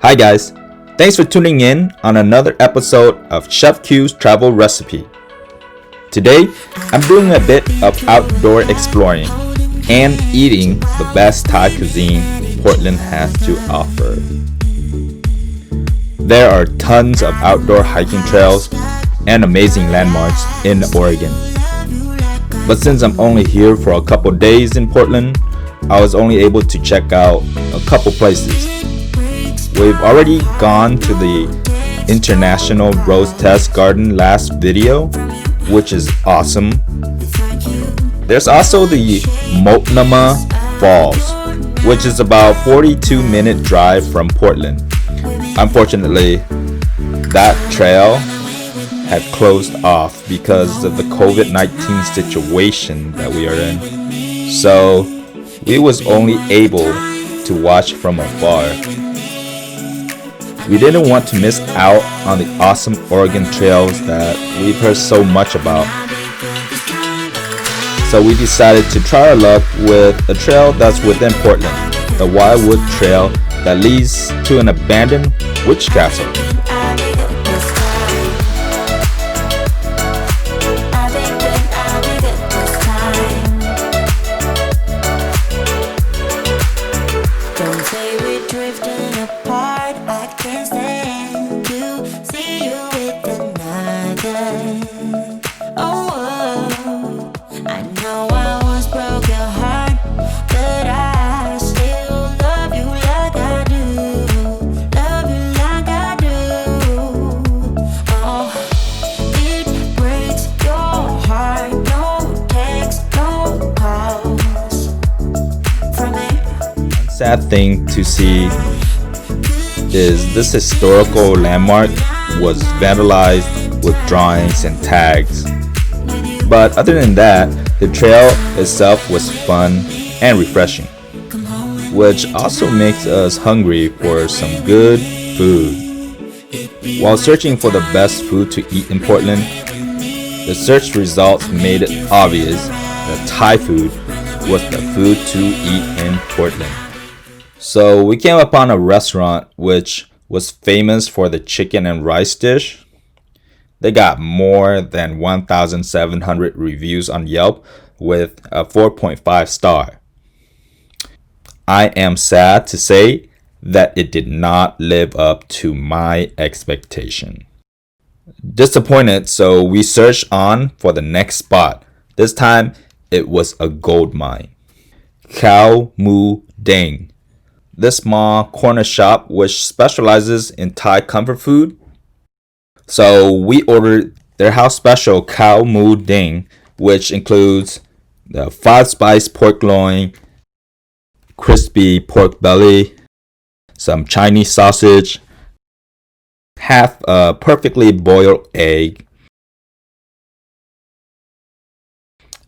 Hi guys, thanks for tuning in on another episode of ChefQ's travel recipe. Today, I'm doing a bit of outdoor exploring and eating the best Thai cuisine Portland has to offer. There are tons of outdoor hiking trails and amazing landmarks in Oregon. But since I'm only here for a couple days in Portland, I was only able to check out a couple places. We've already gone to the International Rose Test Garden last video, which is awesome. There's also the Multnomah Falls, which is about 42-minute drive from Portland. Unfortunately, that trail had closed off because of the COVID-19 situation that we are in. So we was only able to watch from afar. We didn't want to miss out on the awesome Oregon trails that we've heard so much about. So we decided to try our luck with a trail that's within Portland, the Wildwood Trail that leads to an abandoned witch castle. Sad thing to see is this historical landmark was vandalized with drawings and tags. But other than that, the trail itself was fun and refreshing, which also makes us hungry for some good food. While searching for the best food to eat in Portland, the search results made it obvious that Thai food was the food to eat in Portland. So we came upon a restaurant which was famous for the chicken and rice dish. They got more than 1,700 reviews on Yelp with a 4.5 star. I am sad to say that it did not live up to my expectation. Disappointed, so we searched on for the next spot. This time it was a gold mine. Khao Moo Dang. This small corner shop which specializes in Thai comfort food. So we ordered their house special Khao Moo Dang, which includes the 5-spice pork loin, crispy pork belly, some Chinese sausage, half a perfectly boiled egg,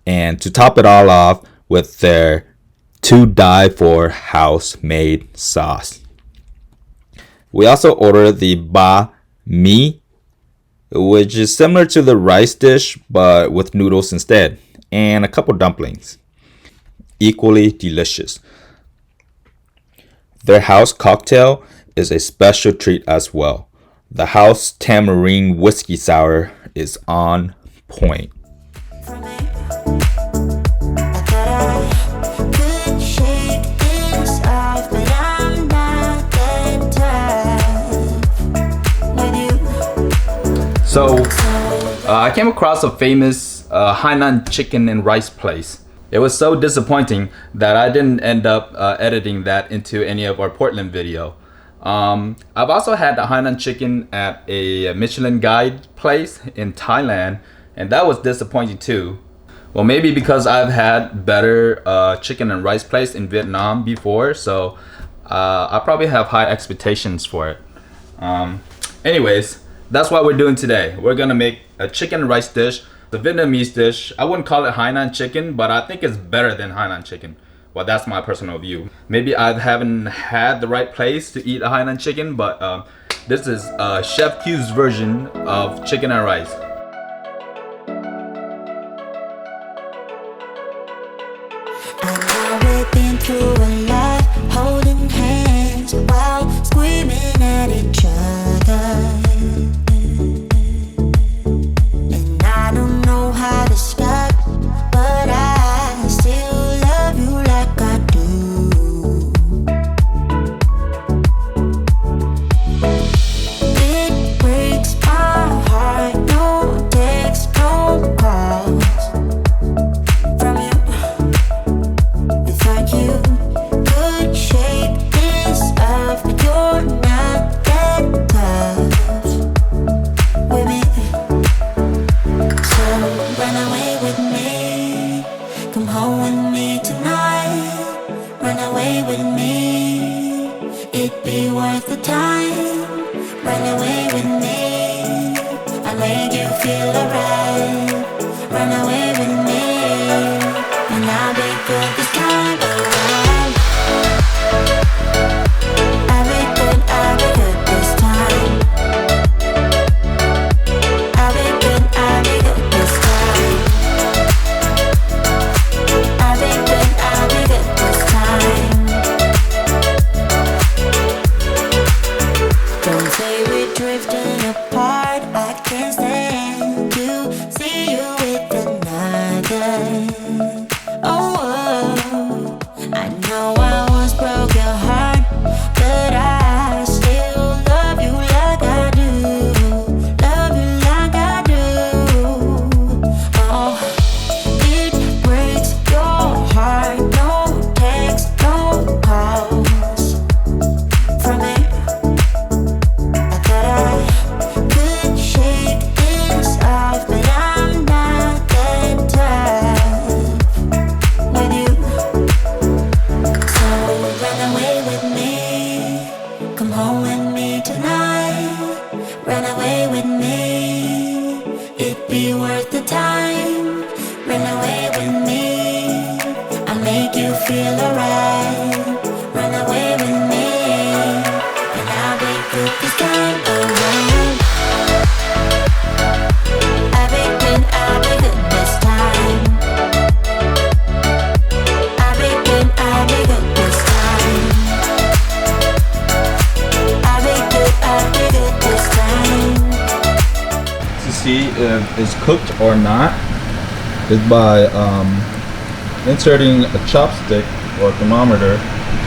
and to top it all off with their to die for house-made sauce. We also ordered the ba mi, which is similar to the rice dish but with noodles instead, and a couple dumplings. Equally delicious. Their house cocktail is a special treat as well. The house tamarind whiskey sour is on point. So, I came across a famous Hainan chicken and rice place. It was so disappointing that I didn't end up editing that into any of our Portland video. I've also had the Hainan chicken at a Michelin guide place in Thailand, and that was disappointing too. Well, maybe because I've had better chicken and rice place in Vietnam before, so I probably have high expectations for it. Anyways, that's what we're doing today. We're gonna make a chicken and rice dish, the Vietnamese dish. I wouldn't call it Hainan chicken, but I think it's better than Hainan chicken. Well, that's my personal view. Maybe I haven't had the right place to eat a Hainan chicken, but this is ChefQ's version of chicken and rice. We've been through a lot, holding hands while screaming it'd be worth the time. Run away with me, I'll make you feel alright. Run away with me, and I'll be good this time around. I'll be good this time. I'll be good this time. I'll be good this time. Don't say we're drifting apart, I can't stand to see you with another. Oh, I know I once broke your heart, but I still love you like I do. Love you like I do. Oh, it breaks your heart. No text, no calls from me. I thought I could shake this off, but I'm not that tough with you. So run away with me, come home with me tonight. Run away with me, it'd be worth the time. Run away with me, I'll make you feel alright. Run away with me, and I'll be good this time around. I'll be good this time. I'll be good this time. I'll be good this time. To see if it's cooked or not is by inserting a chopstick or thermometer.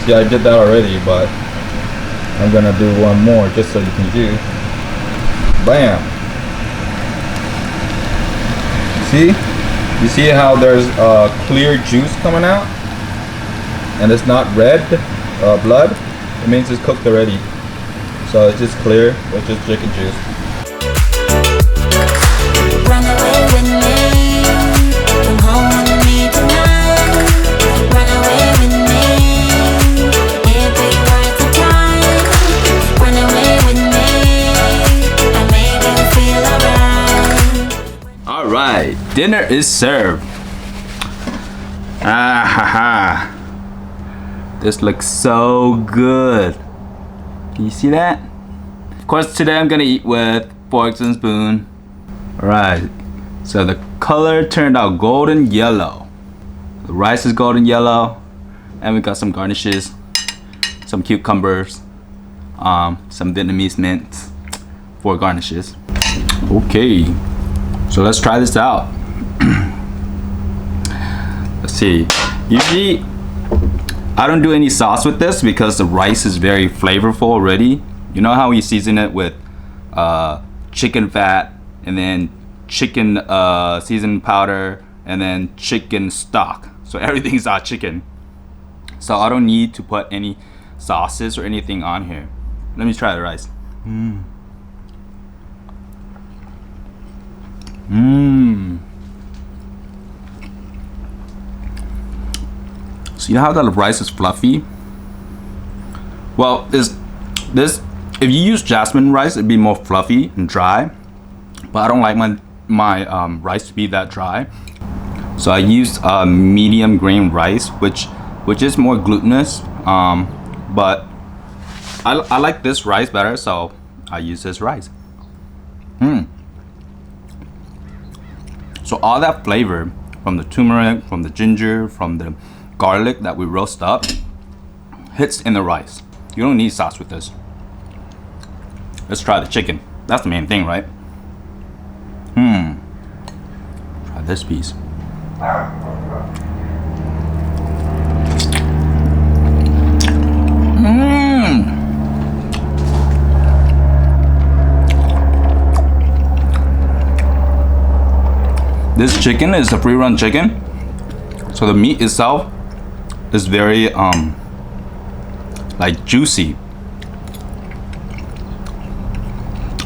See, I did that already, but I'm gonna do one more just so you can do. Bam! See? You see how there's clear juice coming out? And it's not red blood? It means it's cooked already. So it's just clear, it's just chicken juice. Run away with me, come home with me tonight. Run away with me, it'd be worth the time. Run away with me, I'll make you feel alright. Alright, dinner is served. Ah ha ha. This looks so good. Can you see that? Of course, today I'm gonna eat with forks and spoon. Alright, so the color turned out golden yellow. The rice is golden yellow, and we got some garnishes, some cucumbers, some Vietnamese mints for garnishes. Okay, so let's try this out. Let's see. Usually, I don't do any sauce with this because the rice is very flavorful already. You know how we season it with chicken fat, and then chicken seasoned powder, and then chicken stock. So everything's our chicken. So I don't need to put any sauces or anything on here. Let me try the rice. So you know how the rice is fluffy? Well, this if you use jasmine rice, it'd be more fluffy and dry. But I don't like my rice to be that dry. So I used medium grain rice, which is more glutinous. But I like this rice better, so I use this rice. So all that flavor from the turmeric, from the ginger, from the garlic that we roast up hits in the rice. You don't need sauce with this. Let's try the chicken. That's the main thing, right? Try this piece. This chicken is a free-run chicken, so the meat itself is very like juicy,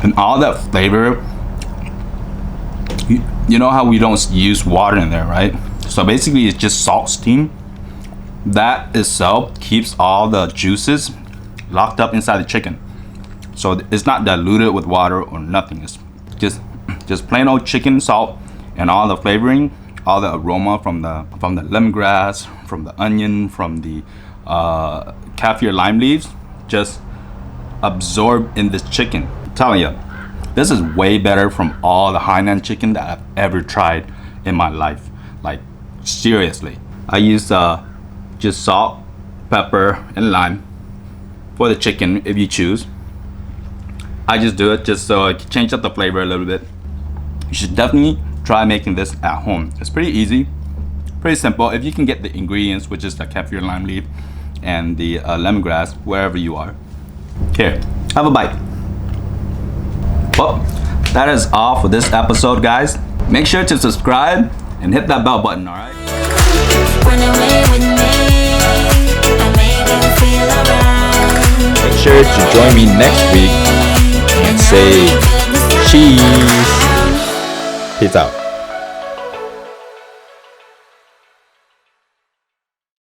and all that flavor. You know how we don't use water in there, right? So basically it's just salt steam. That itself keeps all the juices locked up inside the chicken. So it's not diluted with water or nothing. It's just plain old chicken salt and all the flavoring, all the aroma from the lemongrass, from the onion, from the kaffir lime leaves, just absorb in this chicken. I'm telling you, this is way better from all the Hainan chicken that I've ever tried in my life. Like, seriously. I use just salt, pepper, and lime for the chicken if you choose. I just do it just so I can change up the flavor a little bit. You should definitely try making this at home. It's pretty easy, pretty simple. If you can get the ingredients, which is the kaffir lime leaf and the lemongrass, wherever you are. Here, have a bite. Well, that is all for this episode, guys. Make sure to subscribe and hit that bell button, alright? Run away with me. I make you feel alright. Make sure to join me next week and say cheese. Peace out.